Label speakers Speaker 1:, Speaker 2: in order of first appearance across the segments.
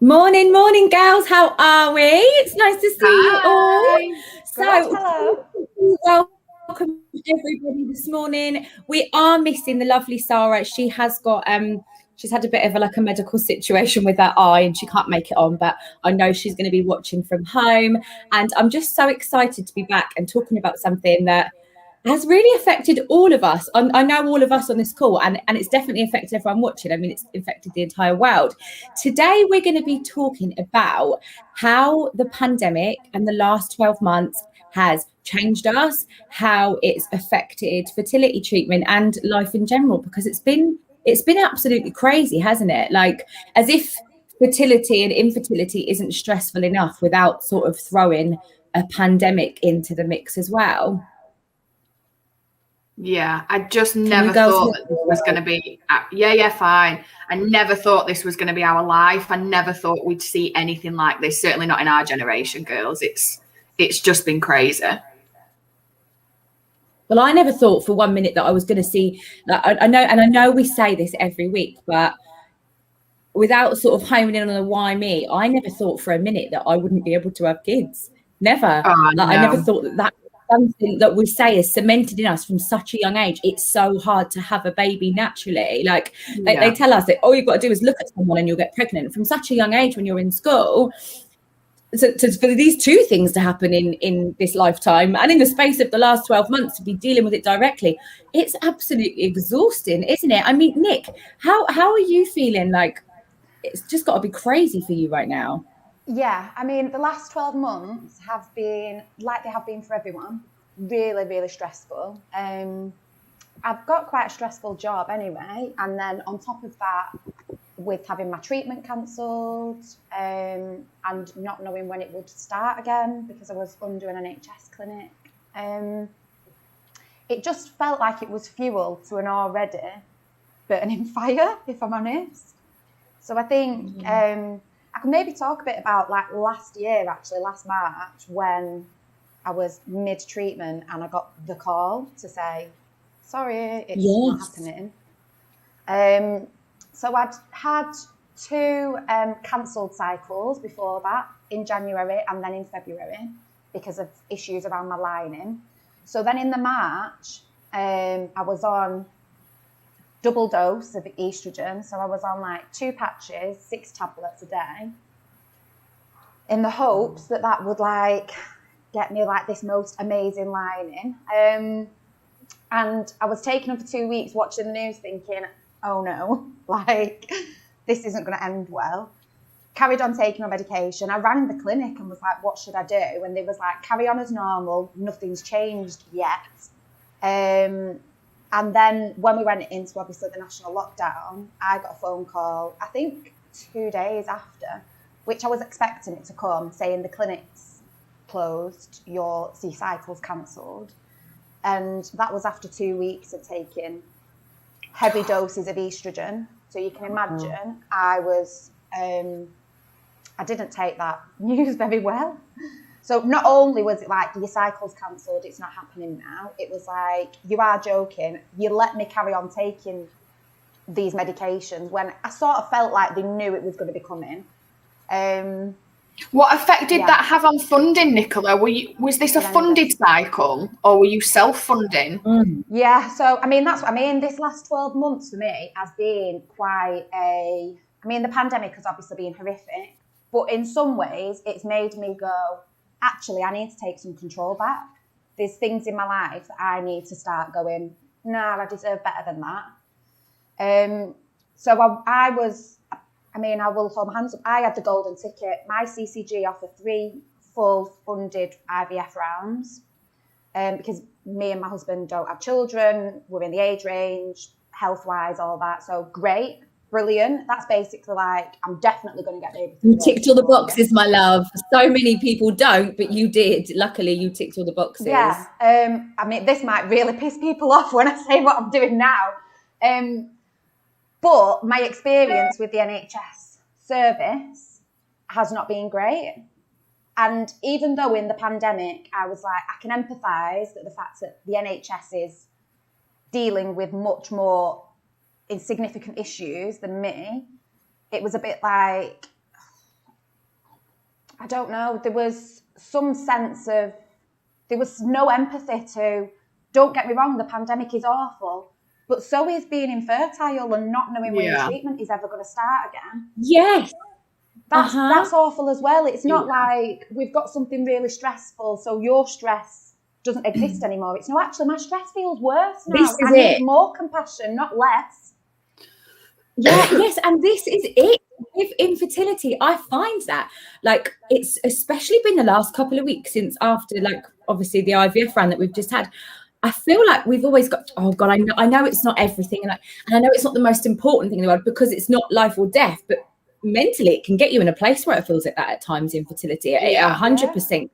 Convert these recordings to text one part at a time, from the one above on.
Speaker 1: Morning, morning, girls. How are we? It's nice to see you all.
Speaker 2: Hello.
Speaker 1: Welcome everybody this morning. We are missing the lovely Sara. She has got she's had a bit of a medical situation with her eye and she can't make it on, but I know she's going to be watching from home. And I'm just so excited to be back and talking about something that has really affected all of us. I know all of us on this call, and it's definitely affected everyone watching. I mean, it's affected the entire world. Today, we're going to be talking about how the pandemic and the last 12 months has changed us, how it's affected fertility treatment and life in general, because it's been absolutely crazy, hasn't it? Like, as if fertility and infertility isn't stressful enough without sort of throwing a pandemic into the mix as well.
Speaker 2: Yeah, I just never thought that this was going to be, fine. I never thought this was going to be our life. I never thought we'd see anything like this, certainly not in our generation, girls. It's just been crazy.
Speaker 1: Well, I never thought for 1 minute that I was going to see, I know we say this every week, but without sort of homing in on the why me, I never thought for a minute that I wouldn't be able to have kids. Never. I never thought that something that we say is cemented in us from such a young age. It's so hard to have a baby naturally. Like they tell us that all you've got to do is look at someone and you'll get pregnant from such a young age when you're in school. So for these two things to happen in this lifetime and in the space of the last 12 months to be dealing with it directly, it's absolutely exhausting, isn't it? I mean, Nick, how are you feeling? Like, it's just got to be crazy for you right now.
Speaker 3: Yeah, I mean, the last 12 months have been, like they have been for everyone, really, really stressful. I've got quite a stressful job anyway. And then on top of that, with having my treatment cancelled and not knowing when it would start again because I was under an NHS clinic, it just felt like it was fuel to an already burning fire, if I'm honest. So I think I can maybe talk a bit about last March, when I was mid-treatment and I got the call to say, sorry, it's not happening. So I'd had two cancelled cycles before that, in January and then in February, because of issues around my lining. So then in the March, I was on double dose of estrogen. So I was on 2 patches, 6 tablets a day, in the hopes that would get me this most amazing lining. And I was taking them for 2 weeks, watching the news thinking, oh no, this isn't going to end well. Carried on taking my medication. I rang the clinic and was like, what should I do? And they was like, carry on as normal. Nothing's changed yet. And then when we went into obviously the national lockdown, I got a phone call, I think 2 days after, which I was expecting it to come, saying the clinic's closed, your cycle's cancelled. And that was after 2 weeks of taking heavy doses of estrogen. So you can imagine I didn't take that news very well. So not only was it your cycle's cancelled, it's not happening now. It was you are joking. You let me carry on taking these medications when I sort of felt like they knew it was going to be coming.
Speaker 2: What effect did that have on funding, Nicola? Was this a funded cycle or were you self-funding?
Speaker 3: Yeah, so I mean, that's what I mean. This last 12 months for me has been the pandemic has obviously been horrific, but in some ways it's made me go, actually, I need to take some control back. There's things in my life that I need to start going, nah, I deserve better than that. So I will hold my hands up. I had the golden ticket. My CCG offered 3 full funded IVF rounds because me and my husband don't have children. We're in the age range, health-wise, all that. So great. Brilliant. That's basically I'm definitely going to get baby.
Speaker 1: You ticked all the boxes, my love. So many people don't, but you did. Luckily, you ticked all the boxes.
Speaker 3: Yeah. This might really piss people off when I say what I'm doing now. But my experience with the NHS service has not been great. And even though in the pandemic, I was I can empathise that the fact that the NHS is dealing with much more insignificant issues than me, it was a bit I don't know, there was some sense of, there was no empathy to, don't get me wrong, the pandemic is awful, but so is being infertile and not knowing when your treatment is ever going to start again.
Speaker 1: Yes.
Speaker 3: That's awful as well. It's not like we've got something really stressful, so your stress doesn't exist anymore. It's no, actually, my stress feels worse now. I need more compassion, not less.
Speaker 1: Yeah, yes, and this is it. With infertility, I find that, like, it's especially been the last couple of weeks since after, like, obviously the IVF run that we've just had. I feel like we've always got, oh God, I know it's not everything, and I know it's not the most important thing in the world because it's not life or death, but mentally it can get you in a place where it feels like that at times, infertility, 100%.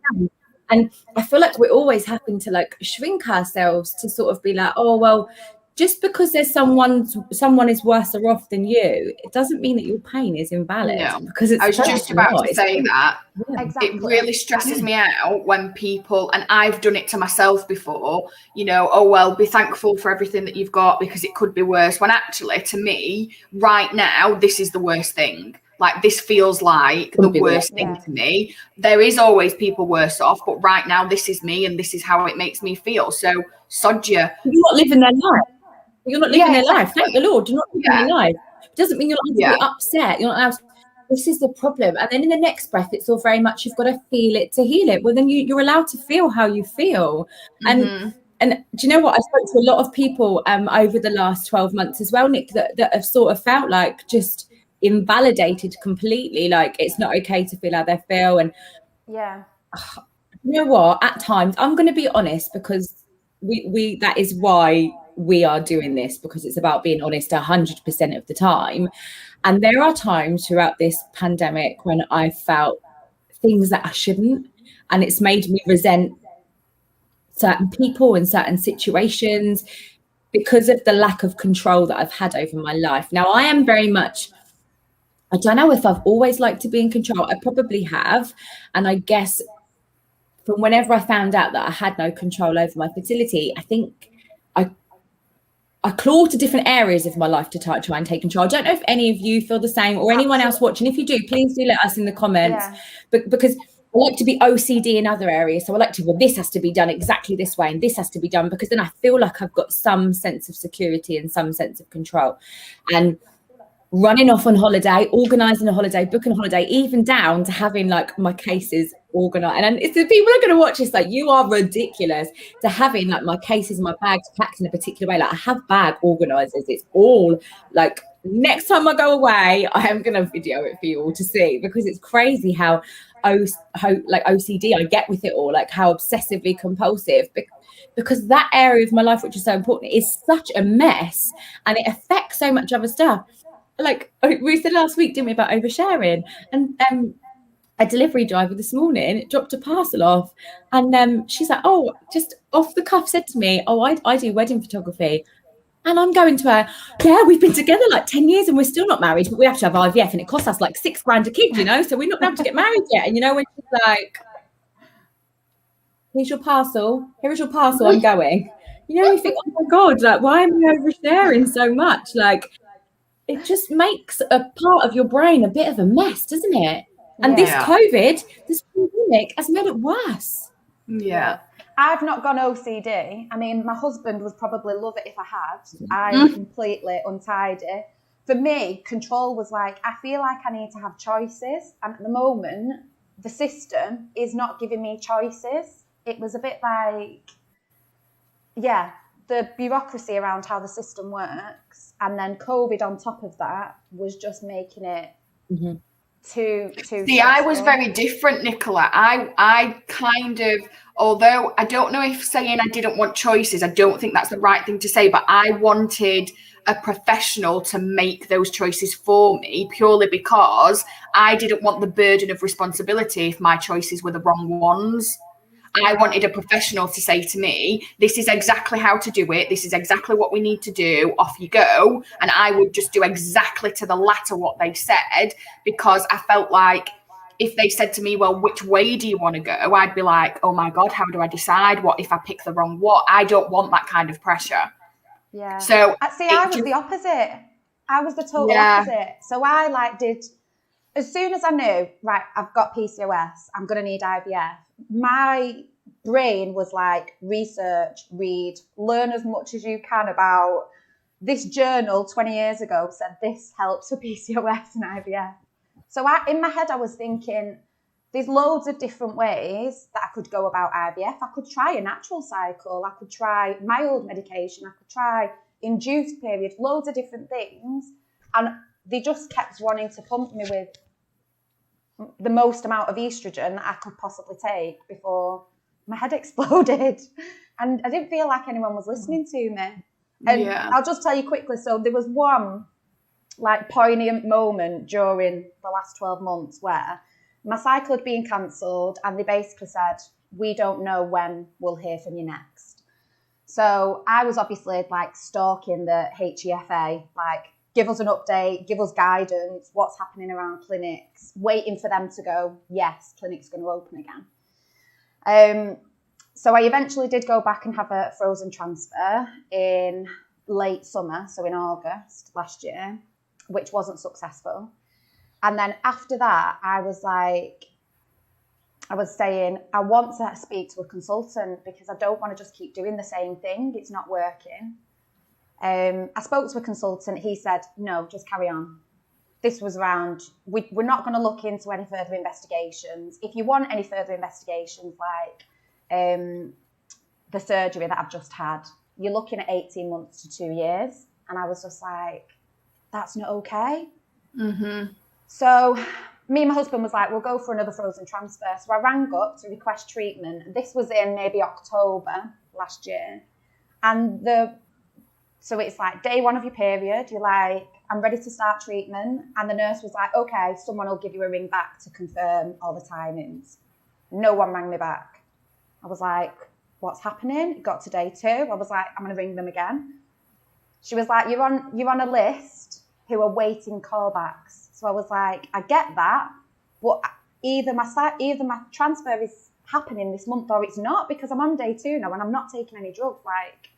Speaker 1: And I feel like we're always having to, like, shrink ourselves to sort of be like, oh, well, just because there's someone is worse off than you, it doesn't mean that your pain is invalid.
Speaker 2: No,
Speaker 1: because it's
Speaker 2: I was just about to say that.
Speaker 3: Yeah. Exactly.
Speaker 2: It really stresses me out when people, and I've done it to myself before, you know, oh, well, be thankful for everything that you've got because it could be worse. When actually, to me, right now, this is the worst thing. Like, this feels like the worst thing to me. There is always people worse off, but right now, this is me and this is how it makes me feel. So, sod you.
Speaker 1: You're not living their life. You're not living their life. Thank the Lord. You're not living their life. It doesn't mean you're not allowed to be upset. You're not allowed to, this is the problem. And then in the next breath, it's all very much, you've got to feel it to heal it. Well, then you're allowed to feel how you feel. And do you know what? I spoke to a lot of people over the last 12 months as well, Nick, that have sort of felt like just invalidated completely. Like, it's not okay to feel how they feel. And you know what? At times, I'm going to be honest, because we that is why we are doing this, because it's about being honest 100% of the time. And there are times throughout this pandemic when I felt things that I shouldn't, and it's made me resent certain people and certain situations because of the lack of control that I've had over my life. Now, I am very much, I don't know if I've always liked to be in control. I probably have. And I guess from whenever I found out that I had no control over my fertility, I think I claw to different areas of my life to try and take control. I don't know if any of you feel the same, or anyone else watching. If you do, please do let us in the comments. But because I like to be OCD in other areas. So I like to, well, this has to be done exactly this way and this has to be done, because then I feel like I've got some sense of security and some sense of control. And running off on holiday, organising a holiday, booking a holiday, even down to having, like, my cases organised. And it's the people are going to watch this, like, you are ridiculous, to having, like, my cases, my bags packed in a particular way. Like, I have bag organisers. It's all, like, next time I go away, I am going to video it for you all to see, because it's crazy how OCD I get with it all, like how obsessively compulsive, because that area of my life, which is so important, is such a mess and it affects so much other stuff. Like we said last week, didn't we, about oversharing? And a delivery driver this morning dropped a parcel off, and she's like, oh, just off the cuff said to me, oh, I do wedding photography. And I'm going to her, yeah, we've been together like 10 years and we're still not married, but we have to have IVF and it costs us like $6,000 a kid, you know, so we're not going to get married yet. And you know, when she's like, here's your parcel, I'm going. You know, you think, oh my God, like, why am I oversharing so much? Like, it just makes a part of your brain a bit of a mess, doesn't it? And this COVID, this pandemic has made it worse.
Speaker 2: Yeah.
Speaker 3: I've not gone OCD. I mean, my husband would probably love it if I had. I'm completely untidy. For me, control was like, I feel like I need to have choices. And at the moment, the system is not giving me choices. It was a bit like, the bureaucracy around how the system works. And then COVID on top of that was just making it too
Speaker 2: See,
Speaker 3: stressful.
Speaker 2: I was very different, Nicola. I kind of, although I don't know if saying I didn't want choices, I don't think that's the right thing to say, but I wanted a professional to make those choices for me, purely because I didn't want the burden of responsibility if my choices were the wrong ones. I wanted a professional to say to me, this is exactly how to do it. This is exactly what we need to do. Off you go. And I would just do exactly to the letter what they said, because I felt like if they said to me, well, which way do you want to go? I'd be like, oh my God, how do I decide? What if I pick the wrong what? I don't want that kind of pressure.
Speaker 3: Yeah.
Speaker 2: So
Speaker 3: I was the opposite. I was the total opposite. So I did as soon as I knew, right, I've got PCOS, I'm going to need IVF, my brain was like, research, read, learn as much as you can about this journal 20 years ago said this helps for PCOS and IVF. So in my head, I was thinking, there's loads of different ways that I could go about IVF. I could try a natural cycle. I could try mild medication. I could try induced period, loads of different things. And they just kept wanting to pump me with the most amount of estrogen that I could possibly take before my head exploded. And I didn't feel like anyone was listening to me. And I'll just tell you quickly. So there was one like poignant moment during the last 12 months where my cycle had been cancelled and they basically said, we don't know when we'll hear from you next. So I was obviously like stalking the HEFA, like give us an update, give us guidance, what's happening around clinics, waiting for them to go, yes, clinic's going to open again. So I eventually did go back and have a frozen transfer in late summer, so in August last year, which wasn't successful. And then after that, I was saying, I want to speak to a consultant because I don't want to just keep doing the same thing. It's not working. I spoke to a consultant. He said, no, just carry on. This was around, we're not going to look into any further investigations. If you want any further investigations, like the surgery that I've just had, you're looking at 18 months to 2 years. And I was just like, that's not okay. Mm-hmm. So me and my husband was like, we'll go for another frozen transfer. So I rang up to request treatment. This was in maybe October last year. And so it's like day 1 of your period. You're like, I'm ready to start treatment. And the nurse was like, okay, someone will give you a ring back to confirm all the timings. No one rang me back. I was like, what's happening? It got to day 2. I was like, I'm going to ring them again. She was like, you're on a list who are waiting callbacks. So I was like, I get that, but either my transfer is happening this month or it's not, because I'm on day 2 now and I'm not taking any drugs. Like,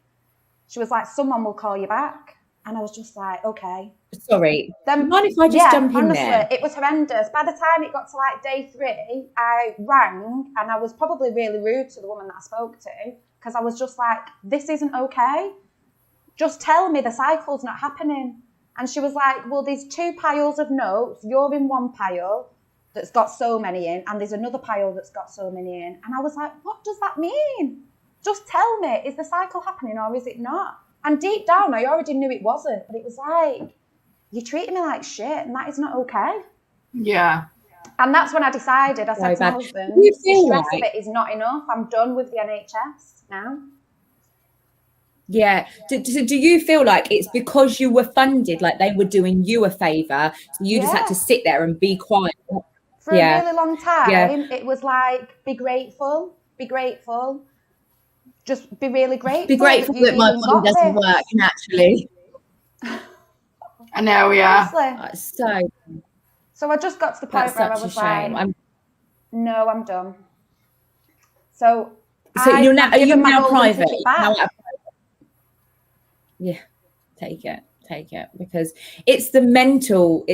Speaker 3: she was like, someone will call you back. And I was just like, okay.
Speaker 1: Sorry. Then mind if I just jump in
Speaker 3: honestly,
Speaker 1: there?
Speaker 3: It was horrendous. By the time it got to like day 3, I rang and I was probably really rude to the woman that I spoke to because I was just like, this isn't okay. Just tell me the cycle's not happening. And she was like, well, there's 2 piles of notes. You're in one pile that's got so many in, and there's another pile that's got so many in. And I was like, what does that mean? Just tell me, is the cycle happening or is it not? And deep down, I already knew it wasn't. But it was like, you're treating me like shit, and that is not okay.
Speaker 2: Yeah.
Speaker 3: And that's when I decided, I said to my husband, the stress of it is not enough. I'm done with the NHS now.
Speaker 1: Yeah. Do you feel like it's because you were funded, like they were doing you a favour, so you just had to sit there and be quiet?
Speaker 3: For a really long time, it was like, be grateful, just be really grateful.
Speaker 1: Be grateful that my body doesn't work naturally.
Speaker 2: I know, yeah.
Speaker 3: So I just got to the point where I was like, no, I'm done. So
Speaker 1: you're now private. Yeah, take it, because it's the mental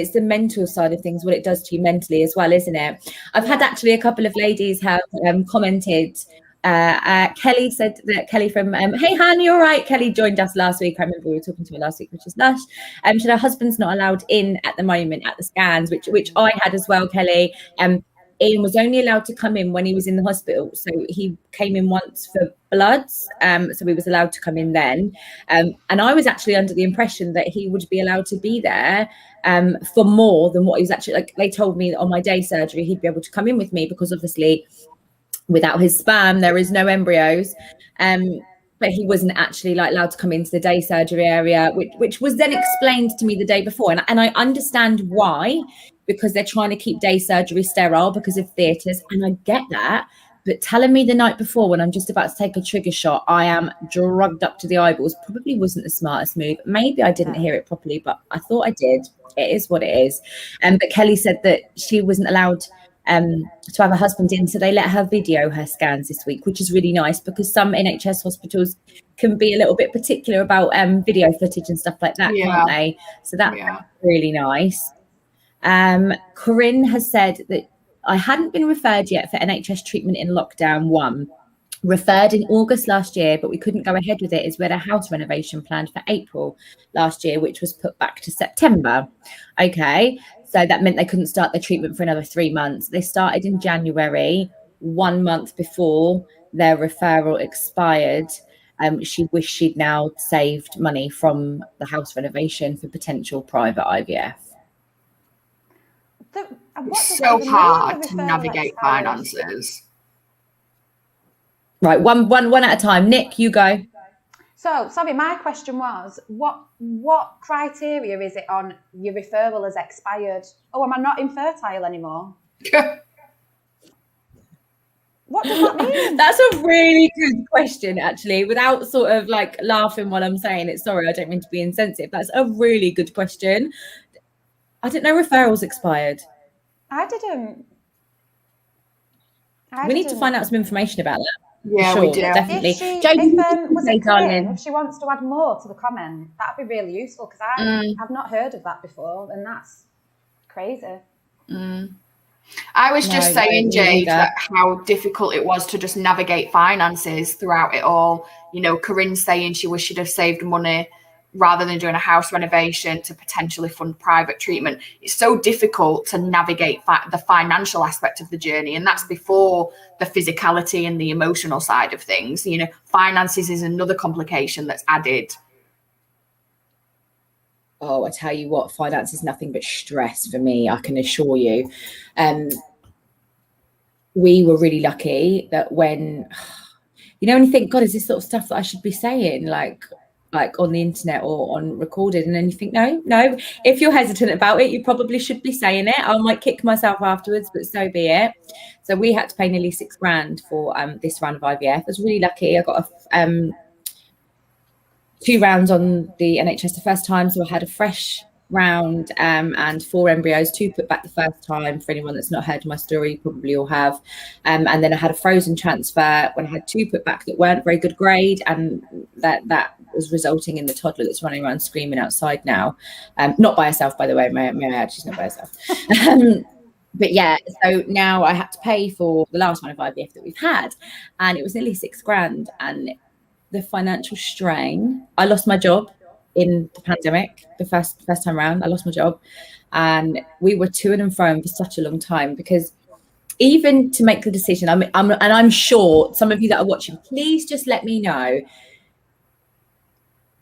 Speaker 1: side of things, what it does to you mentally as well, isn't it? I've had actually a couple of ladies have commented. Kelly said that Kelly from Hey Han, you all right? Kelly joined us last week. I remember we were talking to her last week, which is lush. She said her husband's not allowed in at the moment at the scans, which I had as well, Kelly. Ian was only allowed to come in when he was in the hospital. So he came in once for bloods. So he was allowed to come in then. And I was actually under the impression that he would be allowed to be there for more than what he was actually, like, they told me that on my day surgery, he'd be able to come in with me because obviously without his sperm, there is no embryos. But he wasn't actually like allowed to come into the day surgery area, which was then explained to me the day before. And I understand why, because they're trying to keep day surgery sterile because of theatres. And I get that. But telling me the night before when I'm just about to take a trigger shot, I am drugged up to the eyeballs, probably wasn't the smartest move. Maybe I didn't hear it properly, but I thought I did. It is what it is. But Kelly said that she wasn't allowed to have a husband in, so they let her video her scans this week, which is really nice because some NHS hospitals can be a little bit particular about video footage and stuff like that, can't they? So that's really nice. Corinne has said that I hadn't been referred yet for NHS treatment in lockdown 1. Referred in August last year, but we couldn't go ahead with it as we had a house renovation planned for April last year, which was put back to September. Okay, so that meant they couldn't start the treatment for another 3 months. They started in January, 1 month before their referral expired. She wished she'd now saved money from the house renovation for potential private IVF.
Speaker 2: It's so hard to navigate finances.
Speaker 1: Right, one at a time. Nick, you go.
Speaker 3: So, sorry, my question was, what criteria is it on your referral has expired? Oh, am I not infertile anymore? What does that mean?
Speaker 1: That's a really good question, actually, without sort of like laughing while I'm saying it. Sorry, I don't mean to be insensitive. That's a really good question. I didn't know referrals expired.
Speaker 3: I didn't.
Speaker 1: We need to find out some information about that.
Speaker 2: Yeah,
Speaker 1: sure,
Speaker 2: we do.
Speaker 1: Definitely.
Speaker 3: If she wants to add more to the comment, that'd be really useful, because I've not heard of that before, and that's crazy.
Speaker 2: I was just saying, Jade, that how difficult it was to just navigate finances throughout it all. You know, Corinne saying she wished she'd have saved money rather than doing a house renovation to potentially fund private treatment. It's so difficult to navigate the financial aspect of the journey, and that's before the physicality and the emotional side of things. You know, finances is another complication that's added.
Speaker 1: Oh, I tell you what, finance is nothing but stress for me, I can assure you. We were really lucky that when, you know, when you think, God, is this sort of stuff that I should be saying, like on the internet or on recorded, and then you think, no, if you're hesitant about it, you probably should be saying it. I might kick myself afterwards, but so be it. So we had to pay nearly $6,000 for this round of IVF. I was really lucky. I got 2 rounds on the NHS the first time, so I had a fresh round and 4 embryos, 2 put back the first time. For anyone that's not heard my story, you probably all have. And then I had a frozen transfer when I had 2 put back that weren't very good grade, and that was resulting in the toddler that's running around screaming outside now. Not by herself, by the way. May I add, she's not by herself. But yeah, so now I had to pay for the last round of IVF that we've had, and it was nearly $6,000. And the financial strain, I lost my job in the pandemic, the first time around. I lost my job, and we were to and fro for such a long time, because even to make the decision, I'm sure some of you that are watching, please just let me know,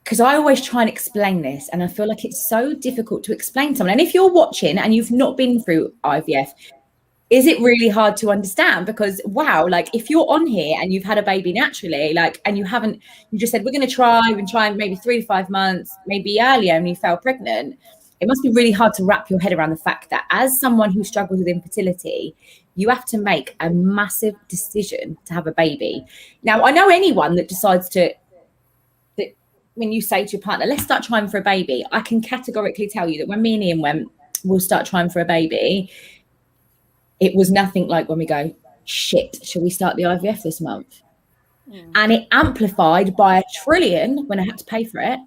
Speaker 1: because I always try and explain this, and I feel like it's so difficult to explain to someone. And if you're watching and you've not been through IVF, is it really hard to understand? Because wow, like if you're on here and you've had a baby naturally, like, and you just said, we're going to try maybe 3 to 5 months, maybe earlier, and you fell pregnant, it must be really hard to wrap your head around the fact that as someone who struggles with infertility, you have to make a massive decision to have a baby. Now, I know anyone that decides that when you say to your partner, let's start trying for a baby, I can categorically tell you that when me and Ian went, we'll start trying for a baby, it was nothing like when we go, shit, shall we start the IVF this month? And it amplified by 1 trillion when I had to pay for it,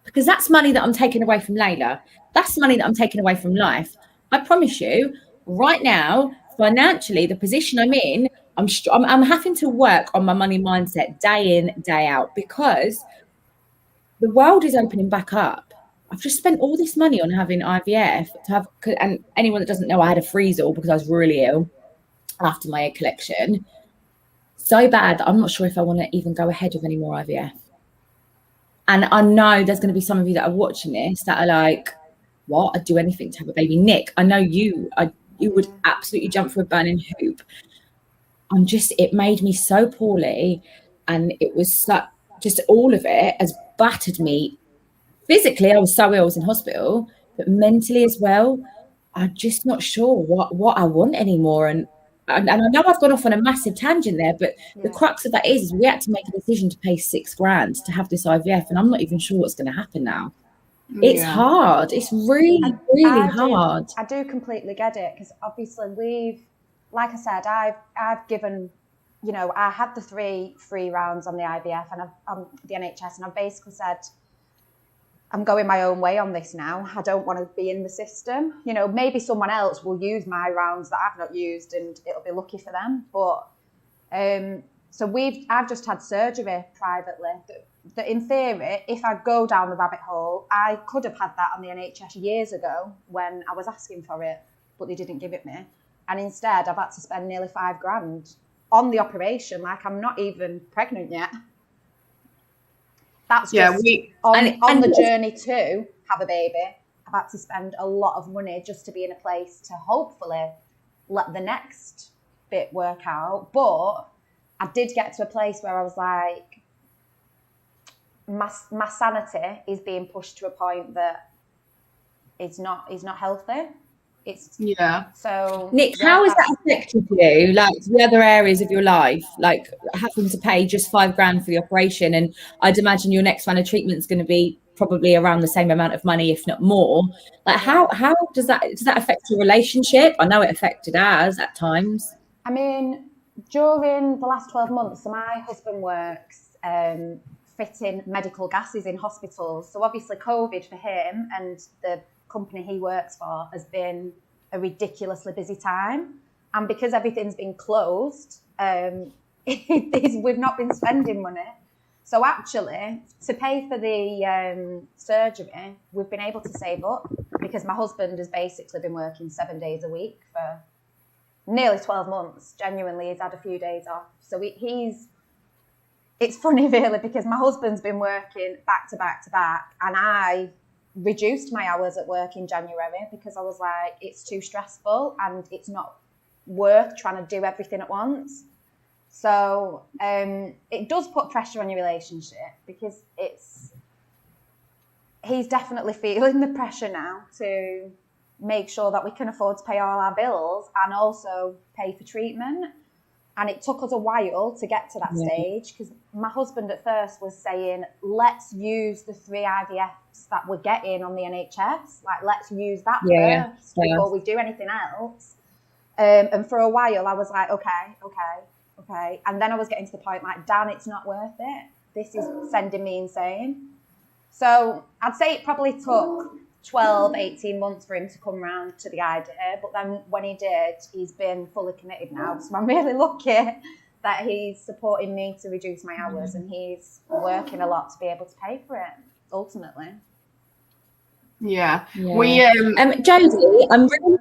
Speaker 1: because that's money that I'm taking away from Layla. That's money that I'm taking away from life. I promise you, right now, financially, the position I'm in, I'm having to work on my money mindset day in, day out, because the world is opening back up. I've just spent all this money on having IVF and anyone that doesn't know, I had a freeze-all because I was really ill after my egg collection. So bad that I'm not sure if I want to even go ahead with any more IVF. And I know there's going to be some of you that are watching this that are like, what? I'd do anything to have a baby. Nick, I know you would absolutely jump for a burning hoop. It made me so poorly, and it was just all of it has battered me. Physically, I was so ill, I was in hospital, but mentally as well, I'm just not sure what I want anymore. And I know I've gone off on a massive tangent there, but the crux of that is we had to make a decision to pay $6,000 to have this IVF, and I'm not even sure what's going to happen now. It's hard. It's really, really hard.
Speaker 3: I do completely get it, because obviously like I said, I've given, you know, I had the 3 free rounds on the IVF and on the NHS, and I've basically said, I'm going my own way on this now. I don't want to be in the system. You know, maybe someone else will use my rounds that I've not used and it'll be lucky for them. But so I've just had surgery privately. That in theory, if I go down the rabbit hole, I could have had that on the NHS years ago when I was asking for it, but they didn't give it me. And instead, I've had to spend nearly $5,000 on the operation. Like, I'm not even pregnant yet. That's just on the journey to have a baby. I've had to spend a lot of money just to be in a place to hopefully let the next bit work out. But I did get to a place where I was like, my sanity is being pushed to a point that it's not healthy. So
Speaker 1: Nick, how has that affected you, like the other areas of your life, like having to pay just $5,000 for the operation? And I'd imagine your next round of treatment is going to be probably around the same amount of money, if not more. Like, how does that affect your relationship? I know it affected ours at times.
Speaker 3: I mean, during the last 12 months, so my husband works fitting medical gases in hospitals. So obviously COVID for him and the company he works for has been a ridiculously busy time, and because everything's been closed, we've not been spending money. So actually, to pay for the surgery, we've been able to save up, because my husband has basically been working 7 days a week for nearly 12 months. Genuinely, he's had a few days off. So it's funny really, because my husband's been working back to back to back, and I reduced my hours at work in January because I was like, it's too stressful and it's not worth trying to do everything at once. So it does put pressure on your relationship, because he's definitely feeling the pressure now to make sure that we can afford to pay all our bills and also pay for treatment. And it took us a while to get to that stage, because my husband at first was saying, let's use the 3 IVFs that we're getting on the NHS. Like, let's use that first before we do anything else. And for a while, I was like, okay. And then I was getting to the point like, Dan, it's not worth it. This is sending me insane. So I'd say it probably took 12, 18 months for him to come round to the idea. But then when he did, he's been fully committed now. So I'm really lucky that he's supporting me to reduce my hours, and he's working a lot to be able to pay for it, ultimately.
Speaker 2: Yeah.
Speaker 1: Jodie, I'm really...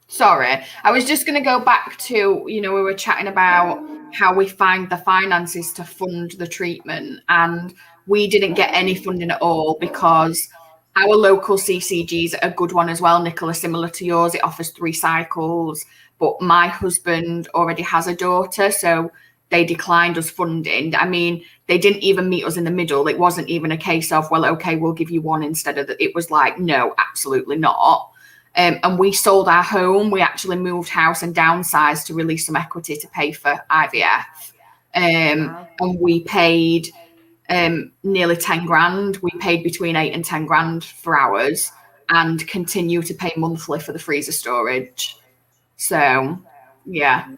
Speaker 2: Sorry, I was just going to go back to, we were chatting about how we find the finances to fund the treatment, and we didn't get any funding at all because our local CCG is a good one as well, Nicola, similar to yours. It offers 3 cycles, but my husband already has a daughter, so they declined us funding. I mean, they didn't even meet us in the middle. It wasn't even a case of, well, okay, we'll give you one instead of that. It was like, no, absolutely not. And we sold our home. We actually moved house and downsized to release some equity to pay for IVF. And we paid nearly 10 grand. We paid between 8 and 10 grand for ours, and continue to pay monthly for the freezer storage. So yeah,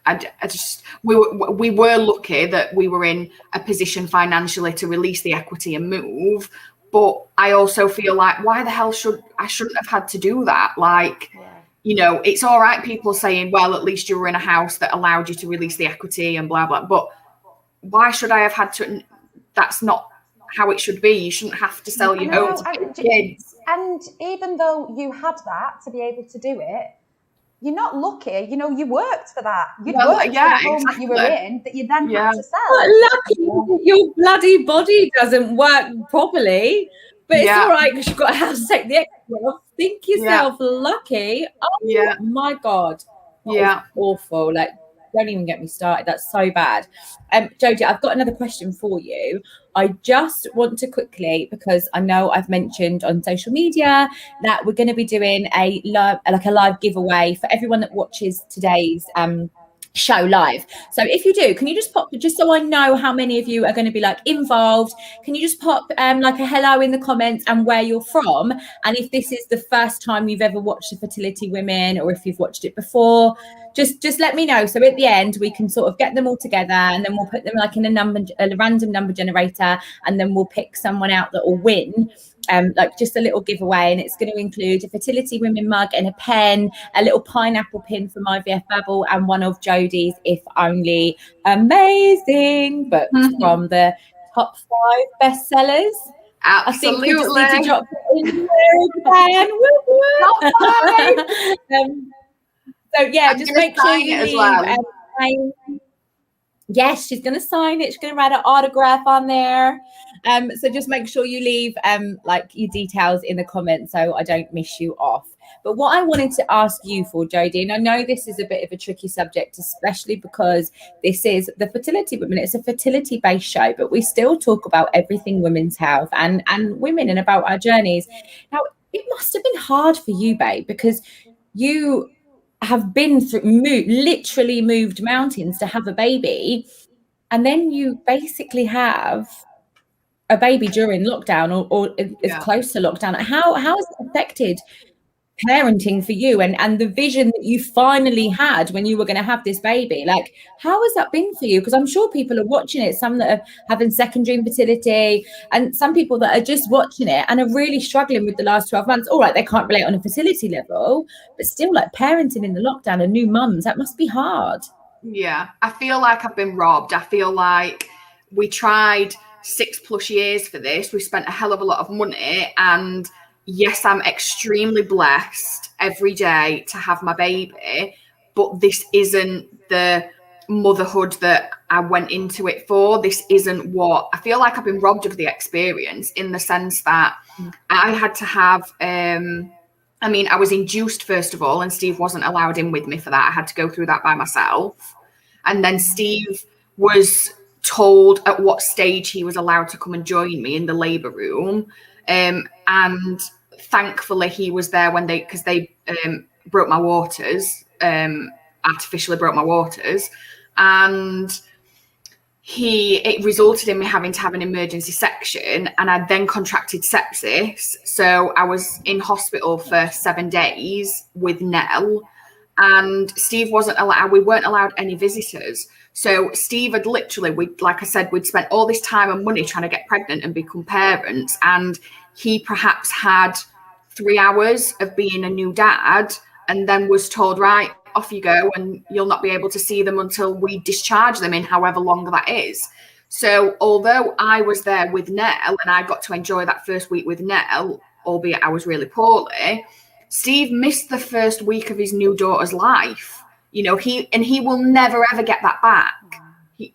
Speaker 2: we were lucky that we were in a position financially to release the equity and move. But I also feel like, why the hell shouldn't have had to do that? Like, it's all right, people saying, well, at least you were in a house that allowed you to release the equity and blah, blah. But why should I have had to? That's not how it should be. You shouldn't have to sell your home to kids.
Speaker 3: And even though you had that to be able to do it, you're not lucky. You worked for that. You worked for the home that you were in, that you then had to sell.
Speaker 1: But lucky your bloody body doesn't work properly. But it's all right, because you've got a house to take the extra off. Think yourself lucky. Oh my God. That awful. Like, don't even get me started. That's so bad. Jodie, I've got another question for you. I just want to quickly, because I know I've mentioned on social media that we're going to be doing a live giveaway for everyone that watches today's show live. So if you do, can you just pop, just so I know how many of you are going to be like involved, can you just pop like a hello in the comments and where you're from, and if this is the first time you've ever watched the Fertility Women, or if you've watched it before, just let me know, so at the end we can sort of get them all together, and then we'll put them like in a random number generator, and then we'll pick someone out that will win. Like just a little giveaway, and it's going to include a Fertility Women mug and a pen, a little pineapple pin from IVF Babble, and one of Jodie's If Only amazing books from the top 5 bestsellers.
Speaker 2: Absolutely.
Speaker 1: I think we just need to drop it in there. So yeah, just make sure you leave. Well. Yes, she's going to sign it. She's going to write an autograph on there. So just make sure you leave like your details in the comments so I don't miss you off. But what I wanted to ask you for, Jodie, and I know this is a bit of a tricky subject, especially because this is the Fertility Women. It's a fertility-based show, but we still talk about everything women's health and women and about our journeys. Now, it must have been hard for you, babe, because you have been through, literally moved mountains to have a baby, and then you basically have a baby during lockdown or as close to lockdown. How has it affected parenting for you and the vision that you finally had when you were going to have this baby? Like, how has that been for you? Because I'm sure people are watching it, some that are having secondary infertility, and some people that are just watching it and are really struggling with the last 12 months. All right, they can't relate on a fertility level, but still, like, parenting in the lockdown and new mums, that must be hard.
Speaker 2: Yeah, I feel like I've been robbed. I feel like we tried 6+ years for this. We spent a hell of a lot of money, and yes, I'm extremely blessed every day to have my baby, but this isn't the motherhood that I went into it for. This isn't what I feel like. I've been robbed of the experience in the sense that I had to have, I mean, I was induced first of all, and Steve wasn't allowed in with me for that. I had to go through that by myself. And then Steve was told at what stage he was allowed to come and join me in the labour room. And thankfully he was there when because they broke my waters, artificially broke my waters, and it resulted in me having to have an emergency section, and I then contracted sepsis. So I was in hospital for 7 days with Nell, and Steve wasn't allowed. We weren't allowed any visitors. So Steve had literally, like I said, we'd spent all this time and money trying to get pregnant and become parents, and he perhaps had 3 hours of being a new dad, and then was told, right, off you go, and you'll not be able to see them until we discharge them in however long that is. So although I was there with Nell and I got to enjoy that first week with Nell, albeit I was really poorly, Steve missed the first week of his new daughter's life. You know, he will never ever get that back.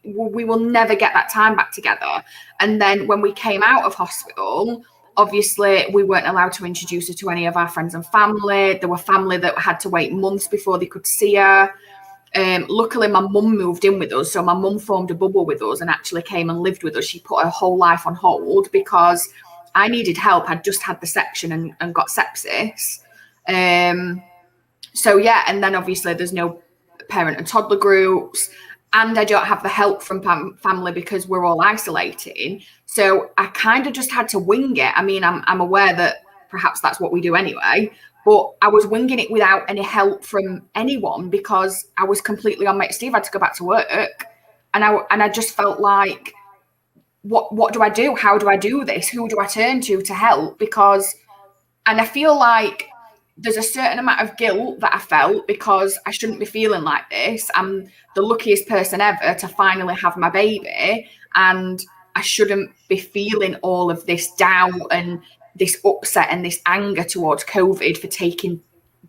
Speaker 2: We will never get that time back together. And then when we came out of hospital, obviously we weren't allowed to introduce her to any of our friends and family. There were family that had to wait months before they could see her. Luckily my mum moved in with us, so my mum formed a bubble with us and actually came and lived with us. She put her whole life on hold because I needed help. I'd just had the section and got sepsis. So yeah, and then obviously there's no parent and toddler groups, and I don't have the help from family because we're all isolating. So I kind of just had to wing it. I mean, I'm aware that perhaps that's what we do anyway, but I was winging it without any help from anyone because I was completely on my. Steve had to go back to work, and I just felt like, what do I do? How do I do this? Who do I turn to help? And I feel like there's a certain amount of guilt that I felt because I shouldn't be feeling like this. I'm the luckiest person ever to finally have my baby, and I shouldn't be feeling all of this doubt and this upset and this anger towards COVID for taking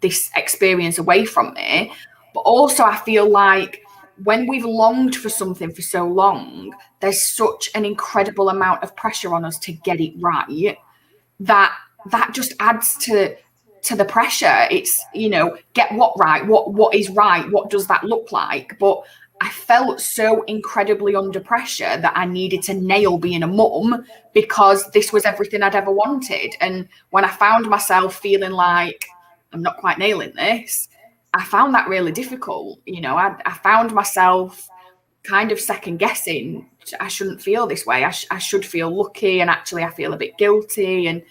Speaker 2: this experience away from me. But also I feel like when we've longed for something for so long, there's such an incredible amount of pressure on us to get it right that just adds to the pressure. It's, you know, get what right, what is right, what does that look like? But I felt so incredibly under pressure that I needed to nail being a mum because this was everything I'd ever wanted. And when I found myself feeling like I'm not quite nailing this, I found that really difficult. You know, I found myself kind of second guessing. I shouldn't feel this way. I should feel lucky, and actually I feel a bit guilty. And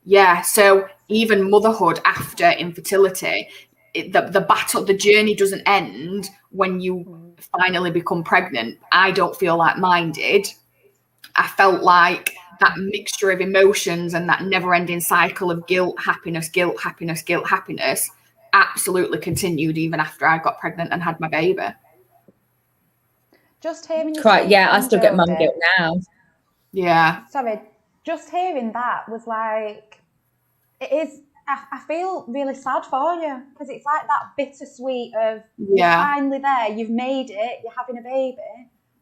Speaker 2: yeah, so even motherhood after infertility, the battle, the journey doesn't end when you finally become pregnant. I don't feel like mine did. I felt like that mixture of emotions and that never-ending cycle of guilt, happiness, guilt, happiness, guilt, happiness absolutely continued even after I got pregnant and had my baby.
Speaker 3: Just hearing you
Speaker 1: Quite, yeah, I still
Speaker 3: Jodie,
Speaker 1: get mum guilt now.
Speaker 2: Yeah.
Speaker 3: Sorry, just hearing that was like, it is, I feel really sad for you, because it's like that bittersweet of you're finally there, you've made it, you're having a baby,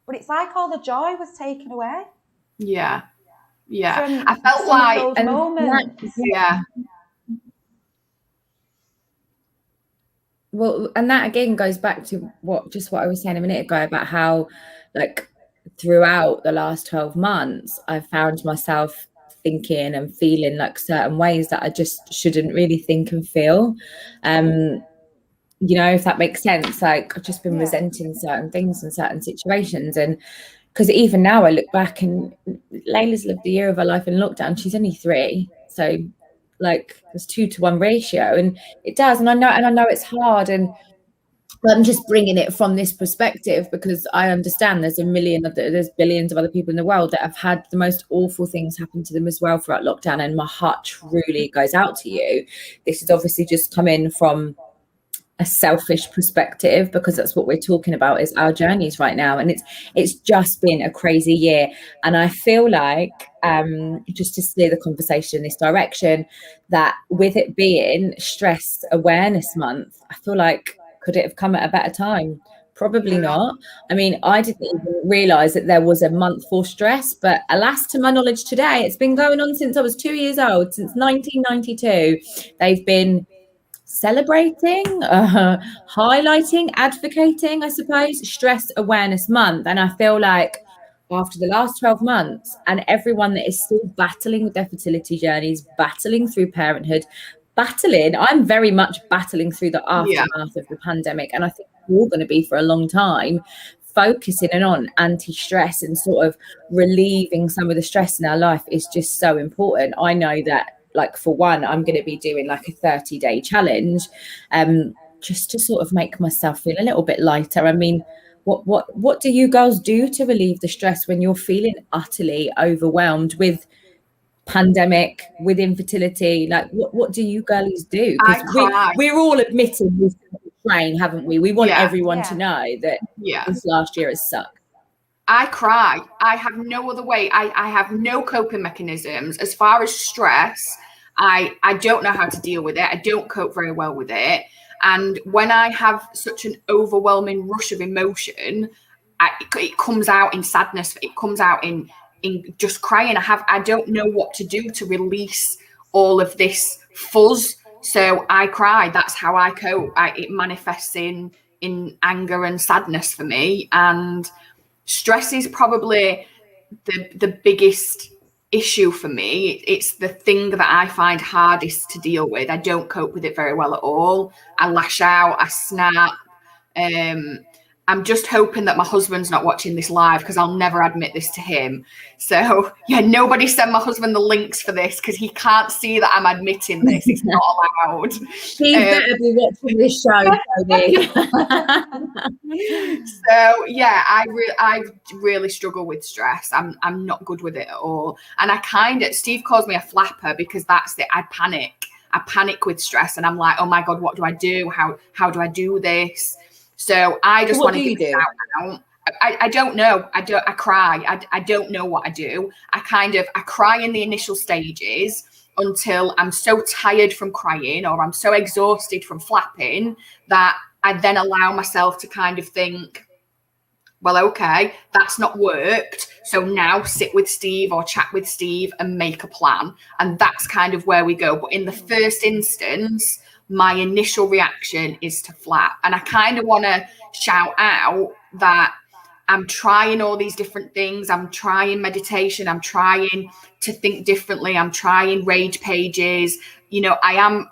Speaker 3: but it's like all the joy was taken away.
Speaker 2: Yeah.
Speaker 3: From
Speaker 2: I felt like
Speaker 3: those moments.
Speaker 1: Well, and that again goes back to what I was saying a minute ago about how, like, throughout the last 12 months, I found myself thinking and feeling like certain ways that I just shouldn't really think and feel. You know, if that makes sense. Like, I've just been resenting certain things and certain situations. And because even now I look back, and Layla's lived the year of her life in lockdown. She's only 3. So like there's 2-to-1 ratio, and it does. And I know it's hard. And I'm just bringing it from this perspective because I understand there's billions of other people in the world that have had the most awful things happen to them as well throughout lockdown. And my heart truly goes out to you. This is obviously just come in from a selfish perspective, because that's what we're talking about, is our journeys right now. And it's just been a crazy year. And I feel like, just to steer the conversation in this direction, that with it being Stress Awareness Month, I feel like, could it have come at a better time? Probably not. I mean, I didn't even realise that there was a month for stress, but alas, to my knowledge today, it's been going on since I was 2 years old, since 1992. They've been celebrating, highlighting, advocating, I suppose, Stress Awareness Month. And I feel like after the last 12 months, and everyone that is still battling with their fertility journeys, battling through parenthood, I'm very much battling through the aftermath of the pandemic. And I think we're all going to be for a long time, focusing in on anti-stress and sort of relieving some of the stress in our life is just so important. I know that, like, for one, I'm going to be doing like a 30-day challenge, just to sort of make myself feel a little bit lighter. I mean, what do you girls do to relieve the stress when you're feeling utterly overwhelmed with pandemic, with infertility? Like, what do you girlies do? Because we're all admitting we've trained, haven't we? We want everyone to know that this last year has sucked.
Speaker 2: I cry. I have no other way. I have no coping mechanisms. As far as stress, I don't know how to deal with it. I don't cope very well with it. And when I have such an overwhelming rush of emotion, it comes out in sadness. It comes out in just crying. I don't know what to do to release all of this fuzz. So I cry. That's how I cope. It manifests in anger and sadness for me. And stress is probably the biggest issue for me. It's the thing that I find hardest to deal with. I don't cope with it very well at all. I lash out, I snap. I'm just hoping that my husband's not watching this live, because I'll never admit this to him. So yeah, nobody send my husband the links for this, because he can't see that I'm admitting this. It's not allowed.
Speaker 1: He better be watching this show, Jodie.
Speaker 2: So yeah, I really struggle with stress. I'm not good with it at all. And Steve calls me a flapper, because that's it. I panic with stress, and I'm like, oh my God, what do I do? How do I do this? So I just want to give it out. I don't know. I cry. I don't know what I do. I cry in the initial stages until I'm so tired from crying, or I'm so exhausted from flapping, that I then allow myself to kind of think, well, okay, that's not worked. So now sit with Steve or chat with Steve and make a plan. And that's kind of where we go. But in the first instance, my initial reaction is to flap. And I kind of want to shout out that I'm trying all these different things. I'm trying meditation. I'm trying to think differently. I'm trying rage pages. You know, I am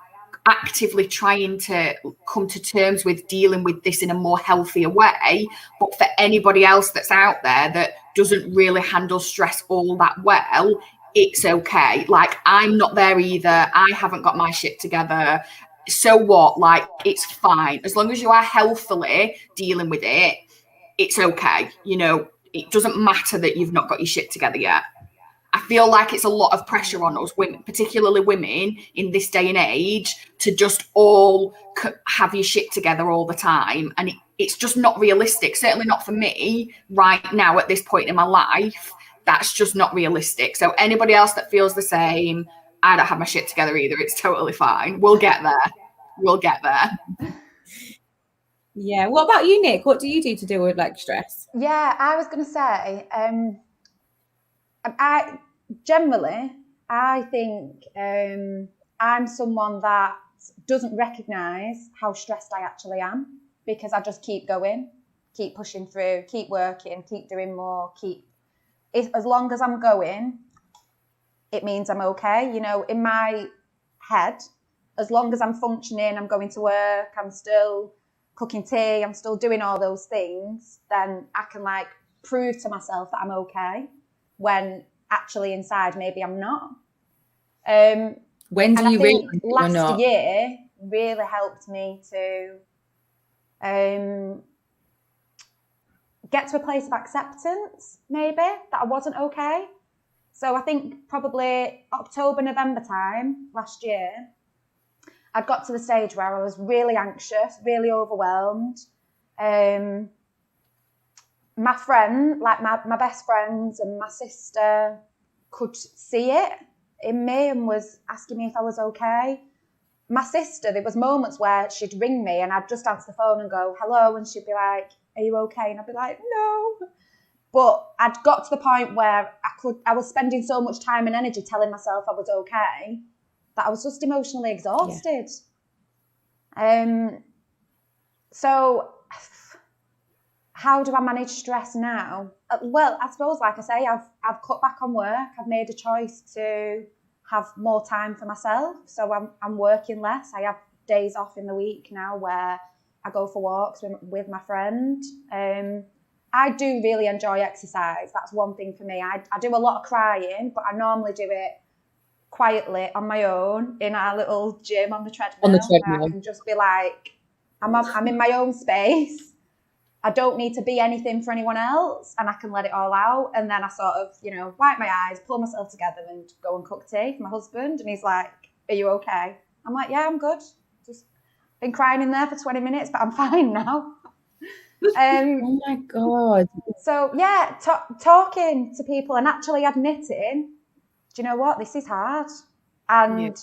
Speaker 2: actively trying to come to terms with dealing with this in a more healthier way. But for anybody else that's out there that doesn't really handle stress all that well, it's okay. Like, I'm not there either. I haven't got my shit together. So what? Like, it's fine. As long as you are healthily dealing with it, it's okay. You know, it doesn't matter that you've not got your shit together yet. I feel like it's a lot of pressure on us, women, particularly women in this day and age, to just all have your shit together all the time. And it's just not realistic. Certainly not for me right now at this point in my life. That's just not realistic. So anybody else that feels the same, I don't have my shit together either. It's totally fine. We'll get there. We'll get there.
Speaker 1: Yeah. What about you, Nick? What do you do to deal with like stress?
Speaker 3: Yeah, I was going to say, I generally, I think I'm someone that doesn't recognise how stressed I actually am, because I just keep going, keep pushing through, keep working, keep doing more, as long as I'm going, it means I'm okay. You know, in my head, as long as I'm functioning, I'm going to work, I'm still cooking tea, I'm still doing all those things, then I can like prove to myself that I'm okay, when actually inside maybe I'm not.
Speaker 1: When do you realize
Speaker 3: last year really helped me to get to a place of acceptance, maybe, that I wasn't okay. So I think probably October, November time last year, I'd got to the stage where I was really anxious, really overwhelmed. My friend, like my best friends and my sister, could see it in me and was asking me if I was okay. My sister, there was moments where she'd ring me and I'd just answer the phone and go, hello, and she'd be like, are you okay? And I'd be like, no. But I'd got to the point where I was spending so much time and energy telling myself I was okay that I was just emotionally exhausted. Yeah. So how do I manage stress now? Well, I suppose, like I say, I've cut back on work. I've made a choice to have more time for myself. So I'm working less. I have days off in the week now where I go for walks with my friend. I do really enjoy exercise. That's one thing for me. I do a lot of crying, but I normally do it quietly on my own in our little gym on the treadmill. Where I can just be like, I'm in my own space. I don't need to be anything for anyone else, and I can let it all out. And then I sort of, wipe my eyes, pull myself together and go and cook tea for my husband. And he's like, are you okay? I'm like, yeah, I'm good. Just been crying in there for 20 minutes, but I'm fine now.
Speaker 1: Oh my God.
Speaker 3: So yeah, talking to people and actually admitting, do you know what? This is hard. And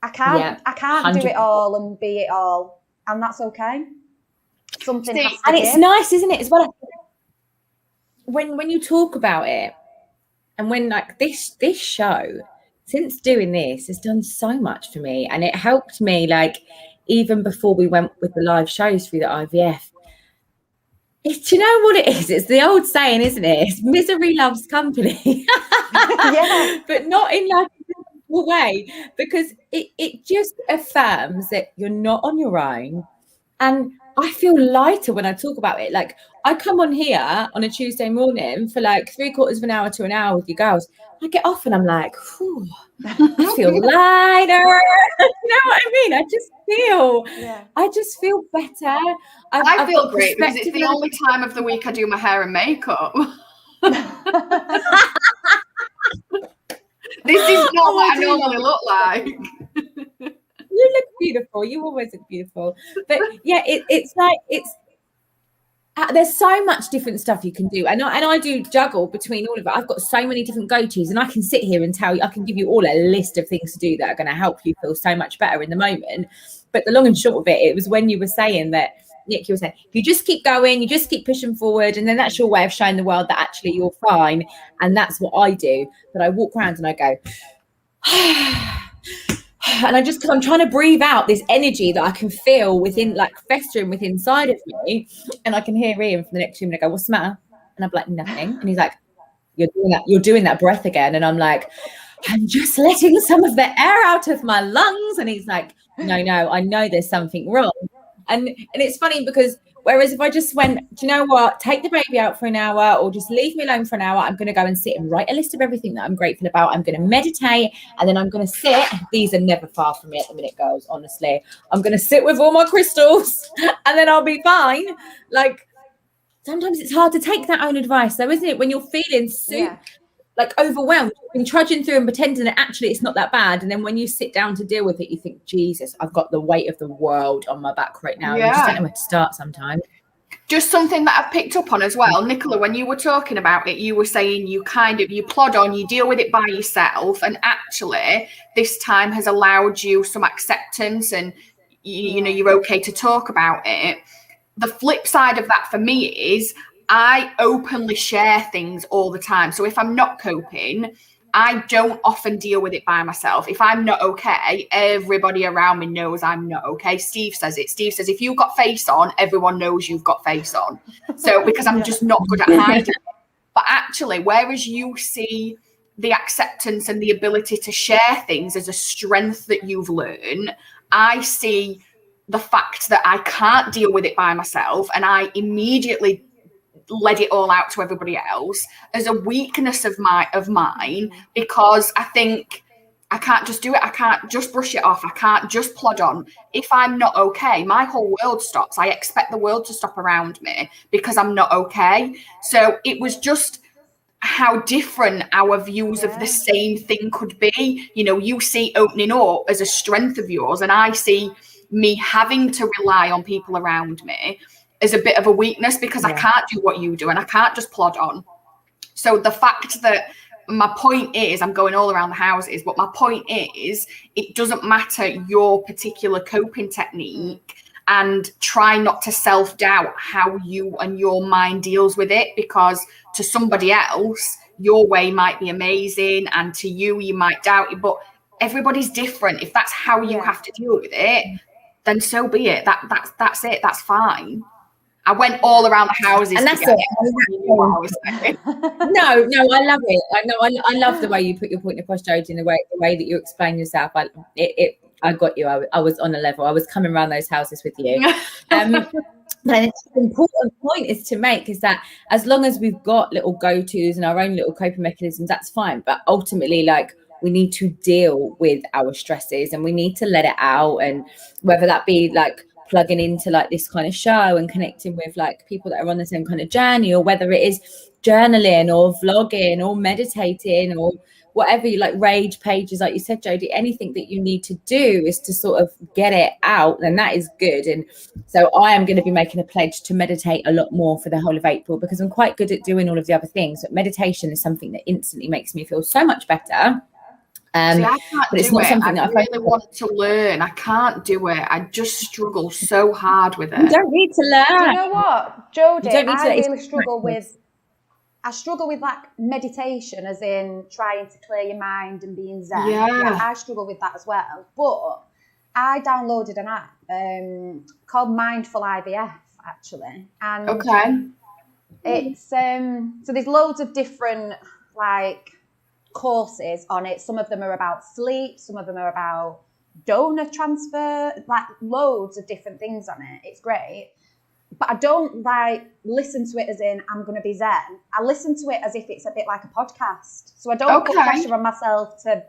Speaker 3: I can't do it all and be it all. And that's okay. Something has to
Speaker 1: and
Speaker 3: give.
Speaker 1: It's nice, isn't it, as well? When you talk about it, and when like this show, since doing this, has done so much for me, and it helped me like even before we went with the live shows through the IVF. Do you know what it is? It's the old saying, isn't it? It's misery loves company.
Speaker 3: Yeah.
Speaker 1: But not in like a way, because it just affirms that you're not on your own. And I feel lighter when I talk about it. Like, I come on here on a Tuesday morning for like 3/4 of an hour to an hour with you girls. I get off and I'm like, whew, I feel lighter. You know what I mean? I just feel better.
Speaker 2: I feel great because it's the only time of the week I do my hair and makeup. This is not what I normally look like.
Speaker 1: You look beautiful. You always look beautiful. But yeah, it's like there's so much different stuff you can do, and I do juggle between all of it. I've got so many different go-tos, and I can sit here and tell you, I can give you all a list of things to do that are going to help you feel so much better in the moment. But the long and short of it was when you were saying that, Nick, you were saying you just keep going, you just keep pushing forward, and then that's your way of showing the world that actually you're fine. And that's what I do. But I walk around and I go, and because I'm trying to breathe out this energy that I can feel within, like festering within inside of me, and I can hear Ian from the next room and I go, what's the matter? And I'm like, nothing. And he's like, you're doing that breath again. And I'm like, I'm just letting some of the air out of my lungs. And he's like, no, I know there's something wrong. And it's funny because whereas if I just went, do you know what, take the baby out for an hour or just leave me alone for an hour, I'm going to go and sit and write a list of everything that I'm grateful about. I'm going to meditate, and then I'm going to sit. These are never far from me at the minute, girls, honestly. I'm going to sit with all my crystals and then I'll be fine. Like, sometimes it's hard to take that own advice though, isn't it? When you're feeling like overwhelmed, you've been trudging through and pretending that actually it's not that bad. And then when you sit down to deal with it, you think, Jesus, I've got the weight of the world on my back right now.
Speaker 2: Yeah.
Speaker 1: You just don't know where to start sometimes.
Speaker 2: Just something that I've picked up on as well, Nicola, when you were talking about it, you were saying you plod on, you deal with it by yourself. And actually this time has allowed you some acceptance and, you know, you're okay to talk about it. The flip side of that for me is I openly share things all the time. So if I'm not coping, I don't often deal with it by myself. If I'm not okay, everybody around me knows I'm not okay. Steve says it. Steve says, if you've got face on, everyone knows you've got face on. So because I'm just not good at hiding it. But actually, whereas you see the acceptance and the ability to share things as a strength that you've learned, I see the fact that I can't deal with it by myself and I immediately let it all out to everybody else as a weakness of mine, because I think I can't just do it. I can't just brush it off. I can't just plod on. If I'm not okay, my whole world stops. I expect the world to stop around me because I'm not okay. So it was just how different our views of the same thing could be. You know, you see opening up as a strength of yours, and I see me having to rely on people around me is a bit of a weakness because I can't do what you do and I can't just plod on. So the fact that my point is, I'm going all around the houses, but my point is, it doesn't matter your particular coping technique, and try not to self-doubt how you and your mind deals with it, because to somebody else, your way might be amazing and to you, you might doubt it, but everybody's different. If that's how you have to deal with it, then so be it. That's it. That's fine. I went all around the houses,
Speaker 1: and that's it. No, I love it. I love the way you put your point across, Jodie, and the way that you explain yourself. I got you. I was on a level. I was coming around those houses with you. But it's an important point is to make is that as long as we've got little go-tos and our own little coping mechanisms, that's fine. But ultimately, like, we need to deal with our stresses and we need to let it out, and whether that be like plugging into like this kind of show and connecting with like people that are on the same kind of journey, or whether it is journaling or vlogging or meditating or whatever you like, rage pages, like you said, Jodie, anything that you need to do is to sort of get it out, then that is good. And so I am going to be making a pledge to meditate a lot more for the whole of April, because I'm quite good at doing all of the other things, but meditation is something that instantly makes me feel so much better.
Speaker 2: See, I can't but it's do not something I really want to learn. I can't do it. I just struggle so hard with it.
Speaker 1: You don't need to learn.
Speaker 3: Do you know what, Jodie? I really struggle with. I struggle with like meditation, as in trying to clear your mind and being zen. Yeah, I struggle with that as well. But I downloaded an app called Mindful IVF, actually, and it's so there's loads of different like courses on it. Some of them are about sleep, some of them are about donor transfer, like loads of different things on it. It's great. But I don't like listen to it as in I'm going to be zen. I listen to it as if it's a bit like a podcast. So I don't put pressure on myself to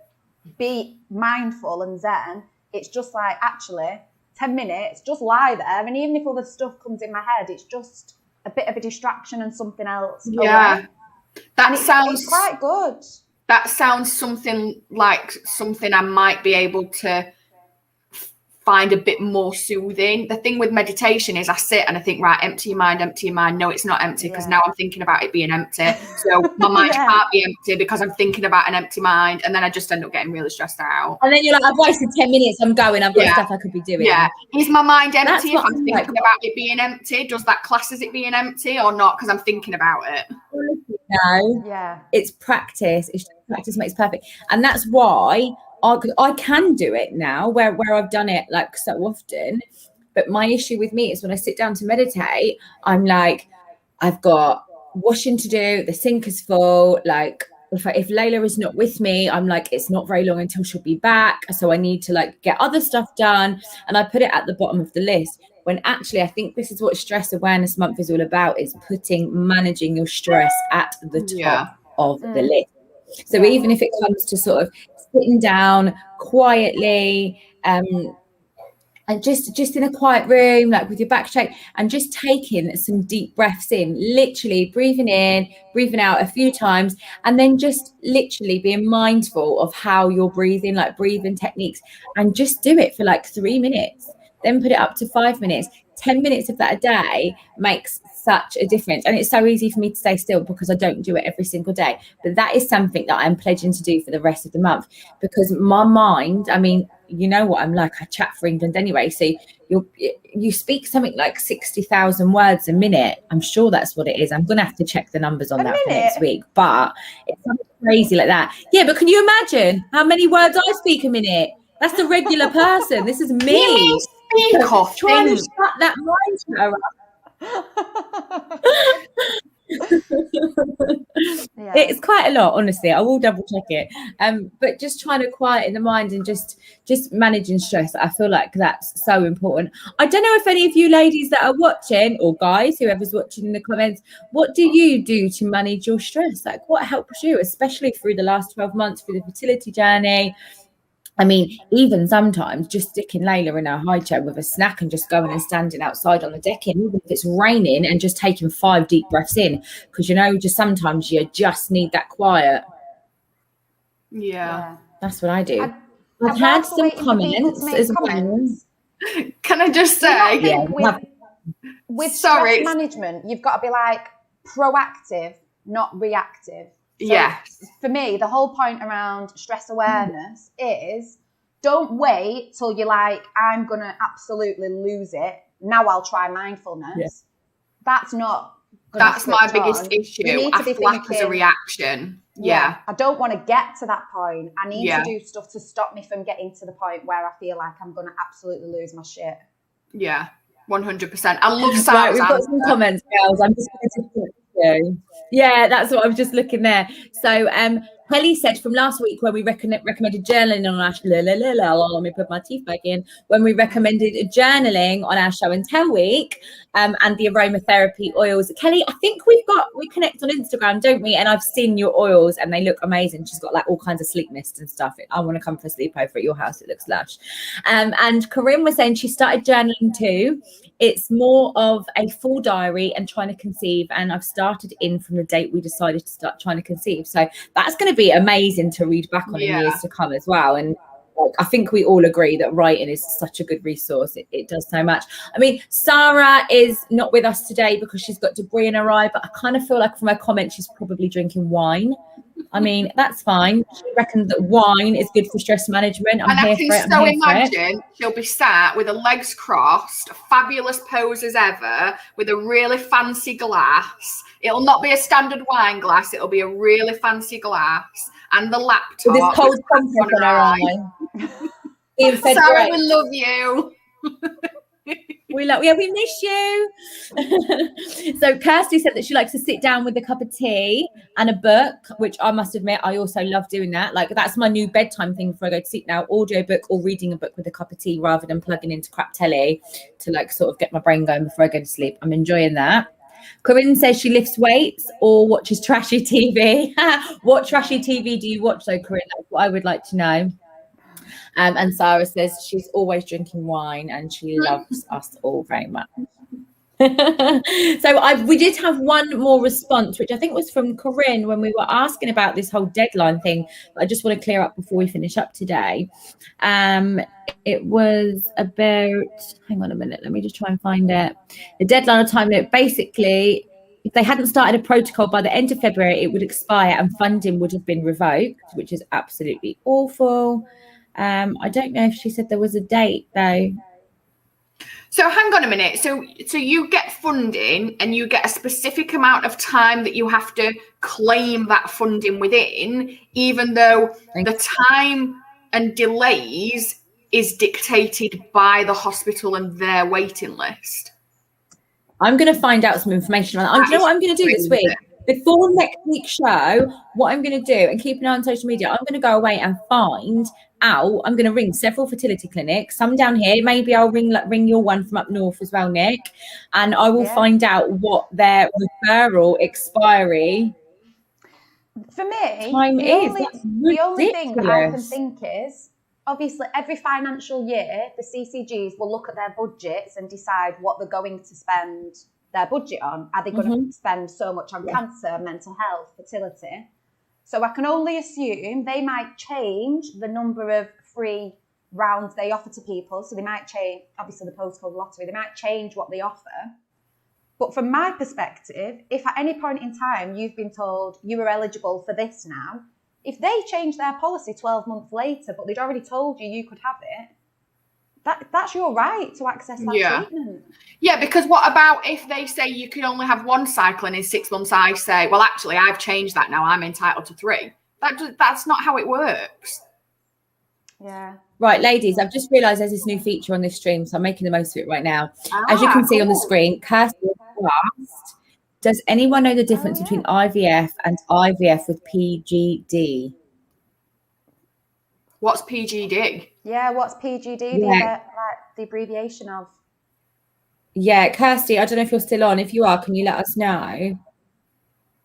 Speaker 3: be mindful and zen. It's just like, actually, 10 minutes, just lie there. And even if other stuff comes in my head, it's just a bit of a distraction and something else.
Speaker 2: Yeah, that sounds
Speaker 3: it's quite good.
Speaker 2: That sounds something like something I might be able to find a bit more soothing. The thing with meditation is I sit and I think, right, empty your mind. No, it's not empty, because now I'm thinking about it being empty. So my mind can't be empty because I'm thinking about an empty mind, and then I just end up getting really stressed out.
Speaker 1: And then you're like, I've wasted 10 minutes, I'm going, I've got stuff I could be doing.
Speaker 2: Yeah. Is my mind empty if I'm thinking about it being empty? Does that class as it being empty or not because I'm thinking about it?
Speaker 1: No.
Speaker 3: Yeah.
Speaker 1: It's practice. Practice makes perfect. And that's why I can do it now where I've done it like so often. But my issue with me is when I sit down to meditate, I'm like, I've got washing to do, the sink is full, like if Layla is not with me, I'm like, it's not very long until she'll be back. So I need to like get other stuff done. And I put it at the bottom of the list, when actually I think this is what Stress Awareness Month is all about, is managing your stress at the top of the list. So even if it comes to sort of sitting down quietly, and just in a quiet room, like with your back straight, and just taking some deep breaths in, literally breathing in, breathing out a few times, and then just literally being mindful of how you're breathing, like breathing techniques, and just do it for like 3 minutes, then put it up to 5 minutes. 10 minutes of that a day makes such a difference. And it's so easy for me to stay still because I don't do it every single day. But that is something that I'm pledging to do for the rest of the month, because my mind, I mean, you know what I'm like, I chat for England anyway. So you speak something like 60,000 words a minute. I'm sure that's what it is. I'm going to have to check the numbers on that for next week. But it's something crazy like that. Yeah, but can you imagine how many words I speak a minute? That's the regular person. This is me. Trying to shut that mindset up. It's quite a lot, honestly. I will double check it. But just trying to quieten the mind and just managing stress, I feel like that's so important. I don't know if any of you ladies that are watching, or guys, whoever's watching in the comments, what do you do to manage your stress? Like, what helps you, especially through the last 12 months, through the fertility journey? I mean, even sometimes just sticking Layla in her high chair with a snack and just going and standing outside on the deck, even if it's raining, and just taking 5 deep breaths in, because, you know, just sometimes you just need that quiet.
Speaker 2: Yeah.
Speaker 1: That's what I do. I've had some comments as well.
Speaker 2: Can I just say,
Speaker 3: with stress management, you've got to be like proactive, not reactive. So for me, the whole point around stress awareness is, don't wait till you're like, I'm going to absolutely lose it. Now I'll try mindfulness. That's not.
Speaker 2: That's my biggest issue. I flack as a reaction. Yeah.
Speaker 3: I don't want to get to that point. I need to do stuff to stop me from getting to the point where I feel like I'm going to absolutely lose my shit.
Speaker 2: Yeah, 100%. I love Sara's
Speaker 1: we've got some comments, girls. I'm just going to yeah, that's what I was just looking there. So Kelly said from last week, when we recommended journaling on our let me put my teeth back in, when we recommended journaling on our show and tell week, and the aromatherapy oils. Kelly, I think we connect on Instagram, don't we? And I've seen your oils and they look amazing. She's got like all kinds of sleep mists and stuff. I want to come for a sleepover at your house. It looks lush. And Corinne was saying she started journaling too. It's more of a full diary and trying to conceive. And I've started in from the date we decided to start trying to conceive. So that's going to be amazing to read back on in years to come as well. And I think we all agree that writing is such a good resource. It does so much. I mean, Sara is not with us today because she's got debris in her eye, but I kind of feel like from her comments, she's probably drinking wine. I mean, that's fine. She reckons that wine is good for stress management.
Speaker 2: And I can so imagine she'll be sat with her legs crossed, fabulous pose as ever, with a really fancy glass. It'll not be a standard wine glass. It'll be a really fancy glass. And the laptop.
Speaker 1: With this cold compress on her eye.
Speaker 2: Sara, we love you.
Speaker 1: We miss you. So Kirsty said that she likes to sit down with a cup of tea and a book, which I must admit I also love doing that. Like, that's my new bedtime thing before I go to sleep now, audiobook or reading a book with a cup of tea rather than plugging into crap telly to like sort of get my brain going before I go to sleep. I'm enjoying that. Corinne says she lifts weights or watches trashy TV. What trashy TV do you watch though, Corinne? That's what I would like to know. And Sara says she's always drinking wine and she loves us all very much. So we did have one more response, which I think was from Corinne when we were asking about this whole deadline thing. But I just want to clear up before we finish up today. It was about, hang on a minute, let me just try and find it. The deadline or time limit, basically, if they hadn't started a protocol by the end of February, it would expire and funding would have been revoked, which is absolutely awful. I don't know if she said there was a date though.
Speaker 2: So hang on a minute. So you get funding and you get a specific amount of time that you have to claim that funding within, even though the time and delays is dictated by the hospital and their waiting list.
Speaker 1: I'm going to find out some information on that. You know what I'm going to do this week? before next week's show, what I'm going to do, and keep an eye on social media, I'm going to go away and find out. I'm going to ring several fertility clinics, some down here. Maybe I'll ring your one from up north as well, Nick, and I will find out what their referral expiry
Speaker 3: for me
Speaker 1: time is.
Speaker 3: The only thing that I can think is, obviously, every financial year, the CCGs will look at their budgets and decide what they're going to spend their budget on. Are they going to spend so much on cancer, mental health, fertility? So I can only assume they might change the number of free rounds they offer to people. So they might change, obviously, the postcode lottery, they might change what they offer. But from my perspective, if at any point in time you've been told you are eligible for this now, if they change their policy 12 months later, but they'd already told you could have it, that's your right to access that treatment.
Speaker 2: Yeah, because what about if they say you can only have one cycle and in 6 months I say, well, actually, I've changed that now, I'm entitled to 3. That's not how it works.
Speaker 3: Yeah.
Speaker 1: Right, ladies, I've just realised there's this new feature on this stream, so I'm making the most of it right now. As you can see on the screen, Kirsty asked, does anyone know the difference between IVF and IVF with PGD?
Speaker 2: What's PGD?
Speaker 3: Yeah, what's PGD? The abbreviation of.
Speaker 1: Yeah, Kirsty, I don't know if you're still on. If you are, can you let us know?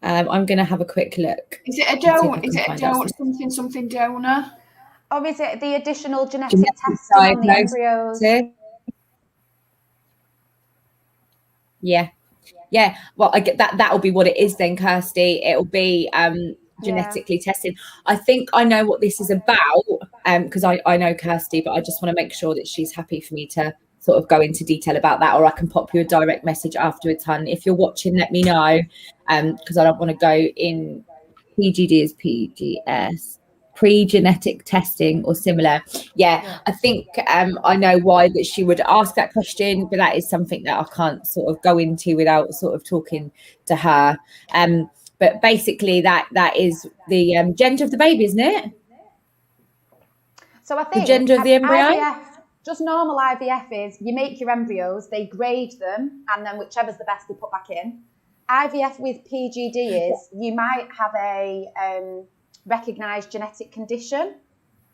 Speaker 1: I'm going to have a quick look.
Speaker 2: Is it a donor? Is it a donor? Something donor?
Speaker 3: Or is it the additional genetic testing on the embryos?
Speaker 1: Yeah. Well, I get that. That'll be what it is then, Kirsty. It'll be genetically tested. I think I know what this is about because I know Kirsty, but I just want to make sure that she's happy for me to sort of go into detail about that, or I can pop you a direct message afterwards, hun. If you're watching, let me know because I don't want to go in. PGD is PGS. Pre-genetic testing or similar. I think I know why that she would ask that question, but that is something that I can't sort of go into without sort of talking to her. But basically that is the gender of the baby, isn't it?
Speaker 3: So I think
Speaker 1: the gender of the embryo.
Speaker 3: IVF, just normal IVF is you make your embryos, they grade them, and then whichever's the best they put back in. IVF with PGD is you might have a recognised genetic condition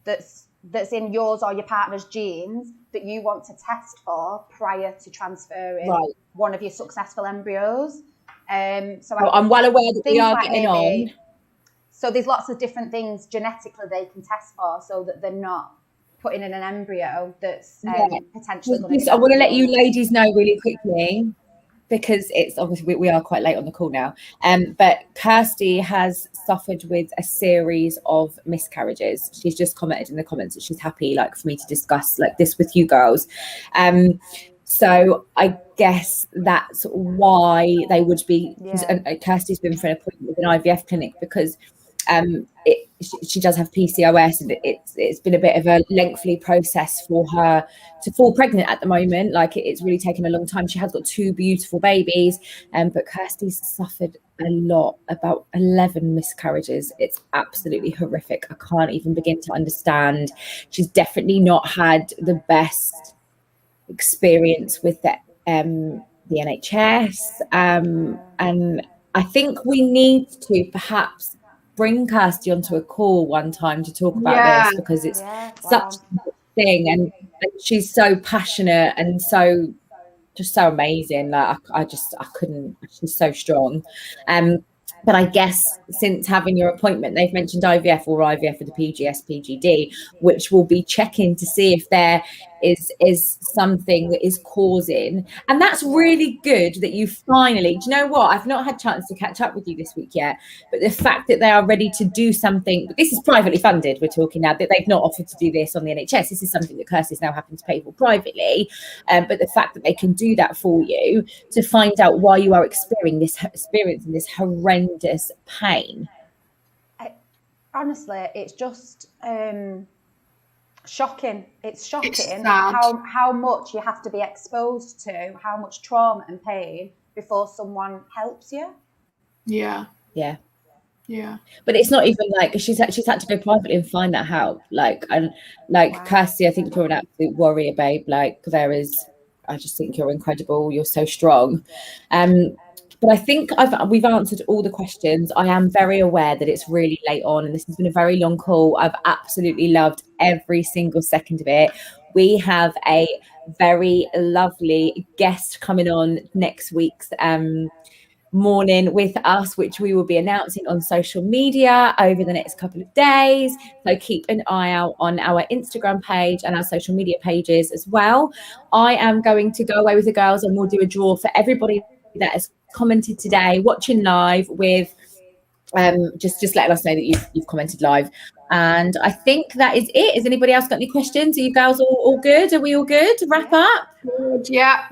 Speaker 3: that's in yours or your partner's genes that you want to test for prior to transferring one of your successful embryos. So
Speaker 1: I'm well aware that we are getting on.
Speaker 3: So there's lots of different things genetically they can test for so that they're not putting in an embryo that's potentially going to.
Speaker 1: I want to let you ladies know really quickly, because it's obviously we are quite late on the call now. But Kirsty has suffered with a series of miscarriages. She's just commented in the comments that she's happy for me to discuss this with you girls. So I guess that's why they would be. Kirsty's been for an appointment with an IVF clinic because she does have PCOS, and it's been a bit of a lengthy process for her to fall pregnant at the moment. It's really taken a long time. She has got 2 beautiful babies, but Kirsty's suffered a lot, about 11 miscarriages. It's absolutely horrific. I can't even begin to understand. She's definitely not had the best experience with the NHS, and I think we need to perhaps bring Kirsty onto a call one time to talk about this, because it's such a thing, and she's so passionate and so amazing. I couldn't. She's so strong. But I guess since having your appointment, they've mentioned IVF or IVF with the PGD, which will be checking to see if there is something that is causing. And that's really good that you finally, do you know what? I've not had a chance to catch up with you this week yet, but the fact that they are ready to do something, this is privately funded, we're talking now, that they've not offered to do this on the NHS. This is something that Kirsty's now having to pay for privately. But the fact that they can do that for you to find out why you are experiencing this horrendous pain.
Speaker 3: Honestly, it's just shocking. It's shocking how much you have to be exposed to, how much trauma and pain before someone helps you.
Speaker 2: Yeah.
Speaker 1: But it's not even she's had to go privately and find that help. Kirsty, I think you're an absolute warrior, babe. I just think you're incredible. You're so strong. But I think we've answered all the questions. I am very aware that it's really late on and this has been a very long call. I've absolutely loved every single second of it. We have a very lovely guest coming on next week's morning with us, which we will be announcing on social media over the next couple of days. So keep an eye out on our Instagram page and our social media pages as well. I am going to go away with the girls and we'll do a draw for everybody that has commented today, watching live with just letting us know that you've commented live. And I think that is it. Has anybody else got any questions? Are you girls all good? Are we all good to wrap up?
Speaker 2: Yeah.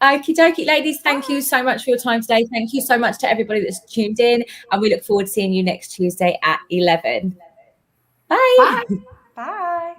Speaker 1: Okie dokie, ladies, thank you so much for your time today. Thank you so much to everybody that's tuned in, and we look forward to seeing you next Tuesday at 11. Bye.
Speaker 3: Bye.